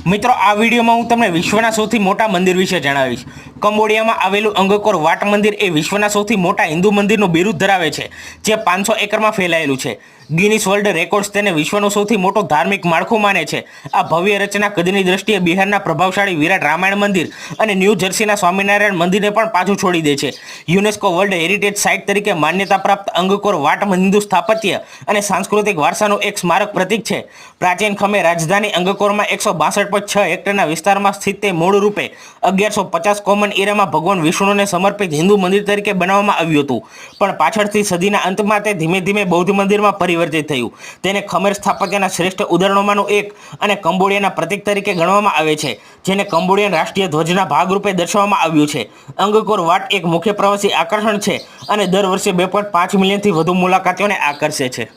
મિત્રો આ વિડીયોમાં હું તમને વિશ્વના સૌથી મોટા મંદિર વિશે જણાવીશ। કંબોડિયામાં આવેલું અંગકોર વાટ મંદિર એ વિશ્વના સૌથી મોટા હિન્દુ મંદિરનું બિરુદ ધરાવે છે, જે 500 એકરમાં ફેલાયેલું છે। ગિનીસ વર્લ્ડ રેકોર્ડ્સ તેને વિશ્વનું સૌથી મોટું ધાર્મિક માળખું માને છે। આ ભવ્ય રચના કદની દ્રષ્ટિએ બિહારના પ્રભાવશાળી વિરાટ રામાયણ મંદિર અને ન્યૂ જર્સીના સ્વામિનારાયણ મંદિરને પણ પાછું છોડી દે છે। યુનેસ્કો વર્લ્ડ હેરિટેજ સાઇટ તરીકે માન્યતા પ્રાપ્ત અંગકોર વાટ હિન્દુ સ્થાપત્ય અને સાંસ્કૃતિક વારસાનું એક સ્મારક પ્રતીક છે। પ્રાચીન ખમે રાજધાની અંગકોરમાં 162.6 હેક્ટરના વિસ્તારમાં સ્થિત તે મૂળ રૂપે 1150 કોમન એરામાં ભગવાન વિષ્ણુને સમર્પિત હિન્દુ મંદિર તરીકે બનાવવામાં આવ્યું હતું, પણ પાછળથી સદીના અંતમાં તે ધીમે ધીમે બૌદ્ધ મંદિરમાં પરિવર્તિત થયું। તેને ખમેર સ્થાપત્યના શ્રેષ્ઠ ઉદાહરણોમાંનું એક અને કંબોડિયાના પ્રતીક તરીકે ગણવામાં આવે છે, જેને કંબોડિયન રાષ્ટ્રીય ધ્વજના ભાગરૂપે દર્શાવવામાં આવ્યું છે। અંગકોર વાટ એક મુખ્ય પ્રવાસી આકર્ષણ છે અને દર વર્ષે 2.5 મિલિયનથી વધુ મુલાકાતીઓને આકર્ષે છે।